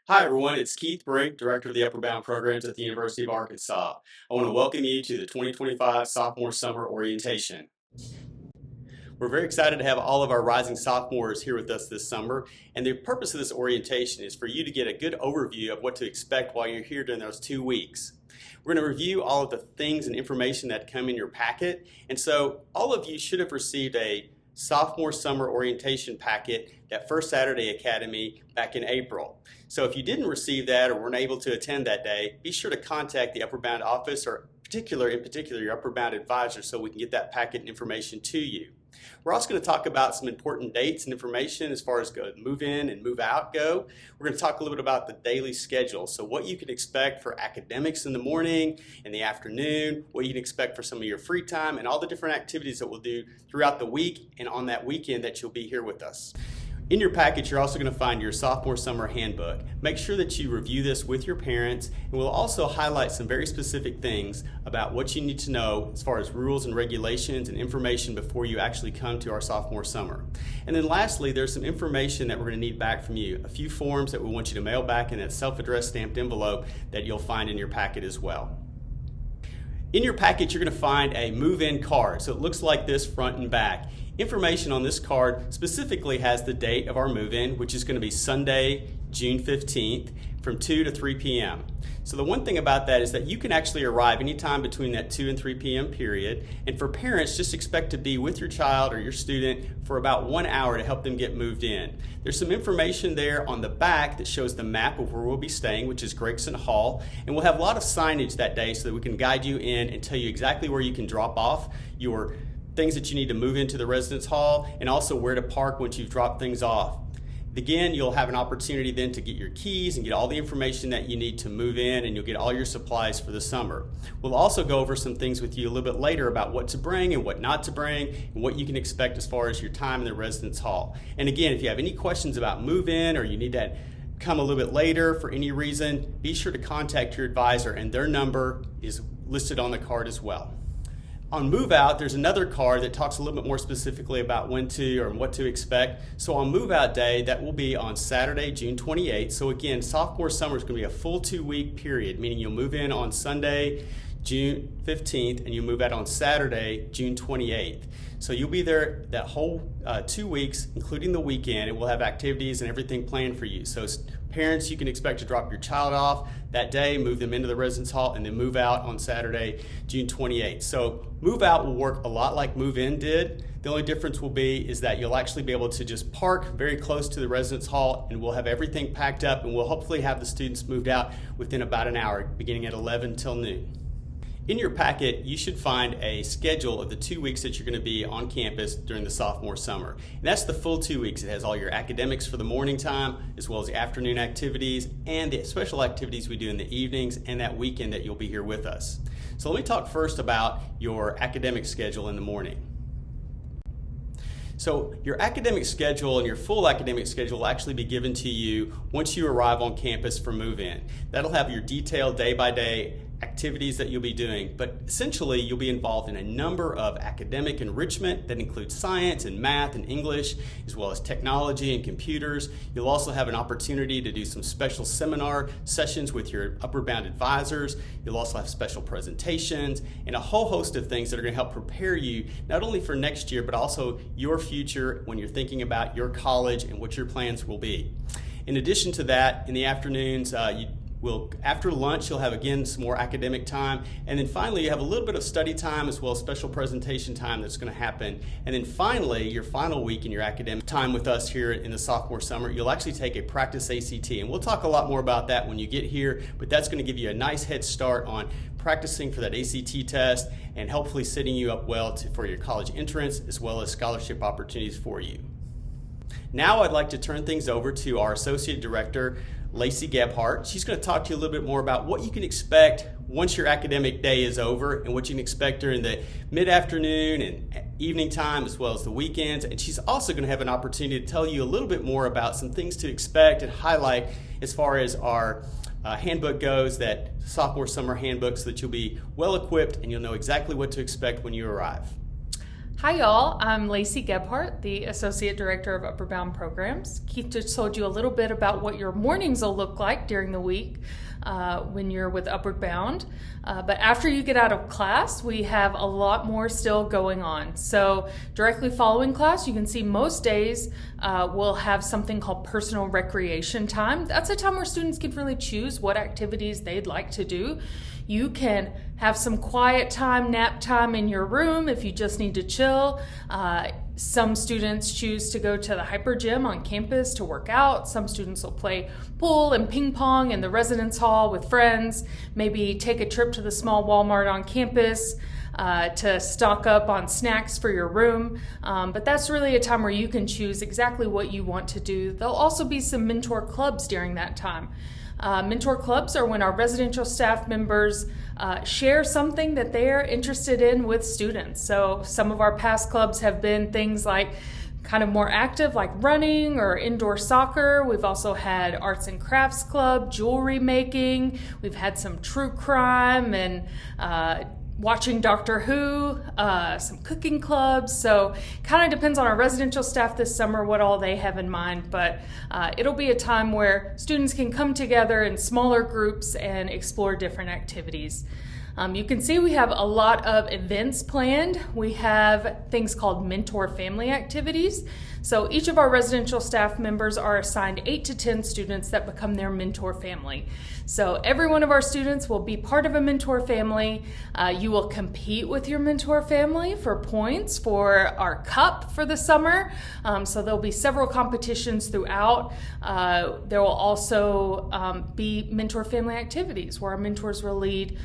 Hi, everyone. It's Keith Brink, Director of the Upper Bound Programs at the University of Arkansas. I want to welcome you to the 2025 Sophomore Summer Orientation. We're very excited to have all of our rising sophomores here with us this summer, and the purpose of this orientation is for you to get a good overview of what to expect while you're here during those 2 weeks. We're going to review all of the things and information that come in your packet, and so all of you should have received a Sophomore Summer Orientation packet at First Saturday Academy back in April. So if you didn't receive that or weren't able to attend that day, be sure to contact the Upper Bound office or in particular your Upper Bound advisor so we can get that packet and information to you. We're also going to talk about some important dates and information as far as move in and move out go. We're going to talk a little bit about the daily schedule, so what you can expect for academics in the morning, in the afternoon, what you can expect for some of your free time, and all the different activities that we'll do throughout the week and on that weekend that you'll be here with us. In your package, you're also going to find your Sophomore Summer Handbook. Make sure that you review this with your parents, and we'll also highlight some very specific things about what you need to know as far as rules and regulations and information before you actually come to our Sophomore Summer. And then lastly, there's some information that we're going to need back from you, a few forms that we want you to mail back in that self-addressed stamped envelope that you'll find in your packet as well. In your packet, you're going to find a move-in card. So it looks like this front and back. Information on this card specifically has the date of our move-in, which is going to be Sunday, June 15th from 2 to 3 p.m. So the one thing about that is that you can actually arrive anytime between that 2 and 3 p.m. period. And for parents, just expect to be with your child or your student for about 1 hour to help them get moved in. There's some information there on the back that shows the map of where we'll be staying, which is Gregson Hall. And we'll have a lot of signage that day so that we can guide you in and tell you exactly where you can drop off your things that you need to move into the residence hall, and also where to park once you've dropped things off. Again, you'll have an opportunity then to get your keys and get all the information that you need to move in, and you'll get all your supplies for the summer. We'll also go over some things with you a little bit later about what to bring and what not to bring, and what you can expect as far as your time in the residence hall. And again, if you have any questions about move-in or you need to come a little bit later for any reason, be sure to contact your advisor, and their number is listed on the card as well. On move out, there's another card that talks a little bit more specifically about when to or what to expect. So on move out day, that will be on Saturday, June 28th. So again, sophomore summer is going to be a full 2-week period, meaning you'll move in on Sunday, June 15th, and you move out on Saturday, June 28th. So you'll be there that whole 2 weeks, including the weekend, and we'll have activities and everything planned for you. So parents, you can expect to drop your child off that day, move them into the residence hall, and then move out on Saturday, June 28th. So move out will work a lot like move in did. The only difference will be is that you'll actually be able to just park very close to the residence hall, and we'll have everything packed up, and we'll hopefully have the students moved out within about an hour, beginning at 11 till noon. In your packet, you should find a schedule of the 2 weeks that you're going to be on campus during the sophomore summer. And that's the full 2 weeks. It has all your academics for the morning time, as well as the afternoon activities, and the special activities we do in the evenings and that weekend that you'll be here with us. So let me talk first about your academic schedule in the morning. So your academic schedule and your full academic schedule will actually be given to you once you arrive on campus for move-in. That'll have your detailed day-by-day activities that you'll be doing, but essentially you'll be involved in a number of academic enrichment that includes science and math and English, as well as technology and computers. You'll also have an opportunity to do some special seminar sessions with your Upper Bound advisors. You'll also have special presentations and a whole host of things that are going to help prepare you not only for next year, but also your future when you're thinking about your college and what your plans will be. In addition to that, in the afternoons, after lunch, you'll have again some more academic time, and then finally you have a little bit of study time as well as special presentation time that's going to happen. And then finally, your final week in your academic time with us here in the sophomore summer, you'll actually take a practice ACT, and we'll talk a lot more about that when you get here, but that's going to give you a nice head start on practicing for that ACT test and hopefully setting you up well for your college entrance as well as scholarship opportunities for you. Now I'd like to turn things over to our Associate Director, Lacey Gebhardt. She's going to talk to you a little bit more about what you can expect once your academic day is over and what you can expect during the mid-afternoon and evening time as well as the weekends. And she's also going to have an opportunity to tell you a little bit more about some things to expect and highlight as far as our handbook goes, that sophomore summer handbook, so that you'll be well equipped and you'll know exactly what to expect when you arrive. Hi y'all, I'm Lacey Gebhardt, the Associate Director of Upward Bound Programs. Keith just told you a little bit about what your mornings will look like during the week when you're with Upward Bound. But after you get out of class, we have a lot more still going on. So directly following class, you can see most days we'll have something called personal recreation time. That's a time where students can really choose what activities they'd like to do. You can have some quiet time, nap time in your room if you just need to chill. Some students choose to go to the hyper gym on campus to work out. Some students will play pool and ping pong in the residence hall with friends. Maybe take a trip to the small Walmart on campus to stock up on snacks for your room. But that's really a time where you can choose exactly what you want to do. There'll also be some mentor clubs during that time. Mentor clubs are when our residential staff members share something that they're interested in with students. So some of our past clubs have been things like kind of more active, like running or indoor soccer. We've also had arts and crafts club, jewelry making. We've had some true crime and watching Doctor Who, some cooking clubs. So kind of depends on our residential staff this summer what all they have in mind, but it'll be a time where students can come together in smaller groups and explore different activities. You can see we have a lot of events planned. We have things called mentor family activities. So each of our residential staff members are assigned 8 to 10 students that become their mentor family. So every one of our students will be part of a mentor family. You will compete with your mentor family for points for our cup for the summer. So there'll be several competitions throughout. There will also be mentor family activities where our mentors will lead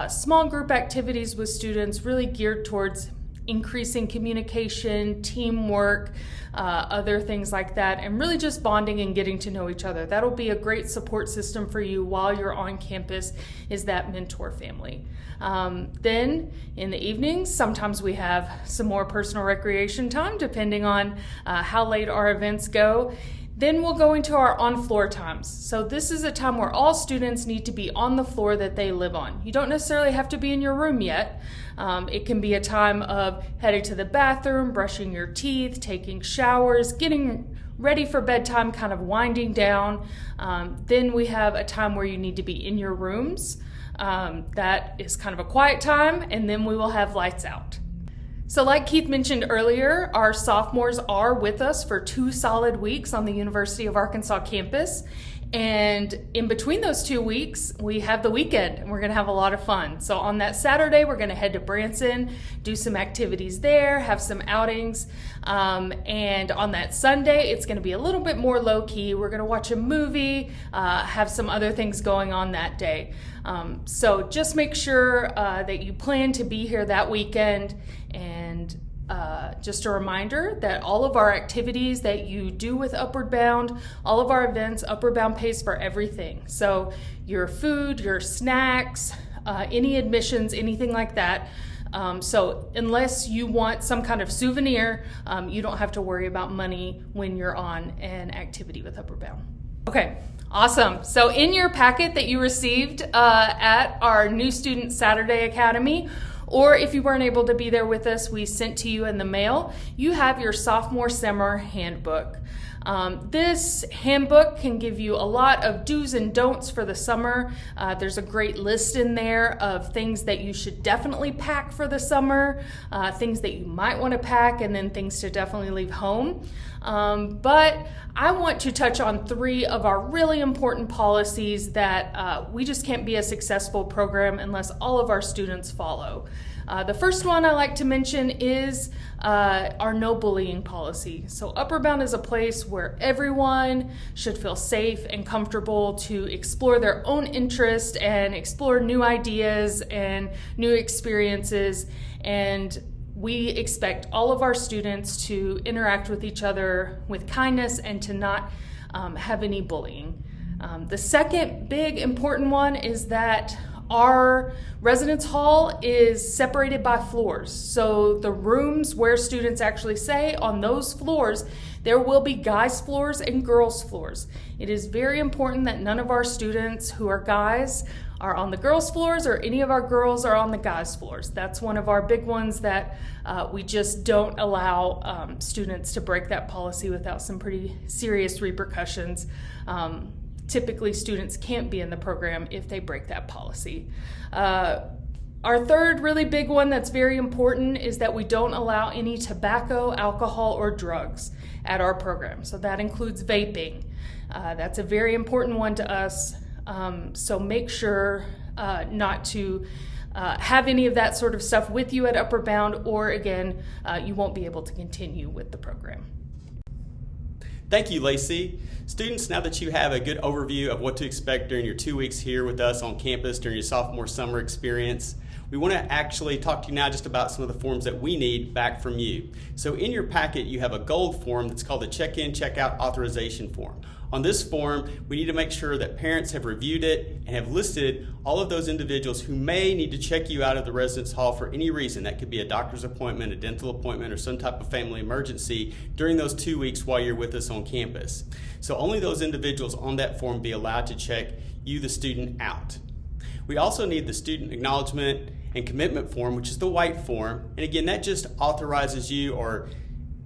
small group activities with students really geared towards increasing communication, teamwork, other things like that, and really just bonding and getting to know each other. That'll be a great support system for you while you're on campus, is that mentor family. Then in the evenings, sometimes we have some more personal recreation time depending on how late our events go. Then we'll go into our on-floor times. So this is a time where all students need to be on the floor that they live on. You don't necessarily have to be in your room yet. It can be a time of heading to the bathroom, brushing your teeth, taking showers, getting ready for bedtime, kind of winding down. Then we have a time where you need to be in your rooms. That is kind of a quiet time, and then we will have lights out. So like Keith mentioned earlier, our sophomores are with us for 2 solid weeks on the University of Arkansas campus. And in between those 2 weeks, we have the weekend and we're gonna have a lot of fun. So on that Saturday, we're gonna head to Branson, do some activities there, have some outings. And on that Sunday, it's gonna be a little bit more low key. We're gonna watch a movie, have some other things going on that day. So just make sure that you plan to be here that weekend. And just a reminder that all of our activities that you do with Upward Bound, all of our events, Upward Bound pays for everything. So your food, your snacks, any admissions, anything like that. So unless you want some kind of souvenir, you don't have to worry about money when you're on an activity with Upward Bound. Okay, awesome. So in your packet that you received at our New Student Saturday Academy, or if you weren't able to be there with us, we sent to you in the mail, you have your Sophomore Summer Handbook. This handbook can give you a lot of do's and don'ts for the summer. There's a great list in there of things that you should definitely pack for the summer, things that you might want to pack, and then things to definitely leave home. But I want to touch on 3 of our really important policies that we just can't be a successful program unless all of our students follow. The first one I like to mention is our no bullying policy. So Upward Bound is a place where everyone should feel safe and comfortable to explore their own interest and explore new ideas and new experiences. And we expect all of our students to interact with each other with kindness and to not have any bullying. The second big important one is that our residence hall is separated by floors. So the rooms where students actually stay, on those floors, There will be guys' floors and girls' floors. It is very important that none of our students who are guys are on the girls' floors or any of our girls are on the guys' floors. That's one of our big ones that we just don't allow students to break that policy without some pretty serious repercussions. Typically, students can't be in the program if they break that policy. Our third really big one that's very important is that we don't allow any tobacco, alcohol, or drugs at our program. So that includes vaping. That's a very important one to us. So make sure not to have any of that sort of stuff with you at Upward Bound, or again, you won't be able to continue with the program. Thank you, Lacey. Students, now that you have a good overview of what to expect during your 2 weeks here with us on campus during your sophomore summer experience, we want to actually talk to you now just about some of the forms that we need back from you. So in your packet, you have a gold form that's called the Check-in, Check-out Authorization Form. On this form, we need to make sure that parents have reviewed it and have listed all of those individuals who may need to check you out of the residence hall for any reason. That could be a doctor's appointment, a dental appointment, or some type of family emergency during those 2 weeks while you're with us on campus. So only those individuals on that form be allowed to check you, the student, out. We also need the student acknowledgement and commitment form, which is the white form. And again, that just authorizes you or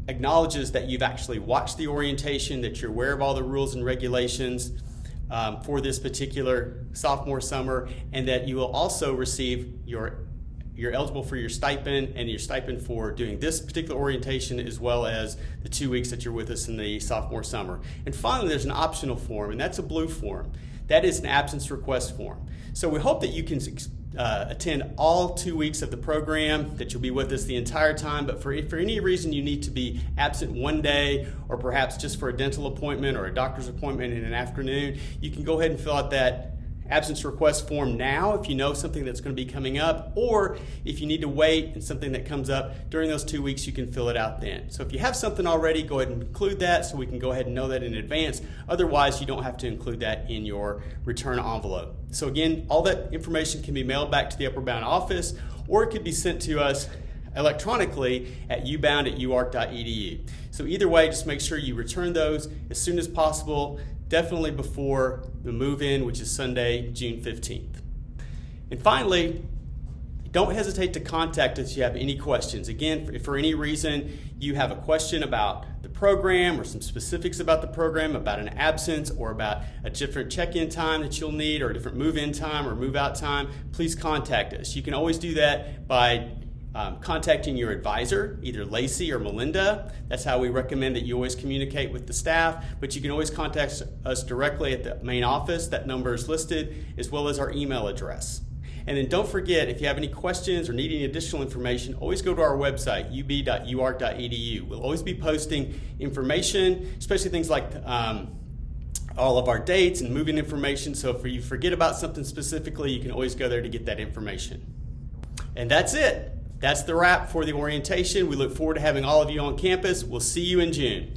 acknowledges that you've actually watched the orientation, that you're aware of all the rules and regulations for this particular sophomore summer, and that you will also receive you're eligible for your stipend and your stipend for doing this particular orientation, as well as the 2 weeks that you're with us in the sophomore summer. And finally, there's an optional form, and that's a blue form. That is an absence request form. So we hope that you can attend all 2 weeks of the program, that you'll be with us the entire time, but if for any reason you need to be absent one day, or perhaps just for a dental appointment or a doctor's appointment in an afternoon, you can go ahead and fill out that absence request form now if you know something that's going to be coming up, or if you need to wait and something that comes up during those 2 weeks, you can fill it out then. So if you have something already, go ahead and include that so we can go ahead and know that in advance. Otherwise, you don't have to include that in your return envelope. So again, all that information can be mailed back to the Upward Bound office, or it could be sent to us electronically at ubound@uark.edu. So either way, just make sure you return those as soon as possible, definitely before the move-in, which is Sunday, June 15th. And finally, don't hesitate to contact us if you have any questions. Again, if for any reason you have a question about the program or some specifics about the program, about an absence or about a different check-in time that you'll need or a different move-in time or move-out time, please contact us. You can always do that by contacting your advisor, either Lacey or Melinda. That's how we recommend that you always communicate with the staff, but you can always contact us directly at the main office. That number is listed, as well as our email address. And then don't forget, if you have any questions or need any additional information, always go to our website, ub.uark.edu. We'll always be posting information, especially things like all of our dates and moving information. So if you forget about something specifically, you can always go there to get that information. And that's it. That's the wrap for the orientation. We look forward to having all of you on campus. We'll see you in June.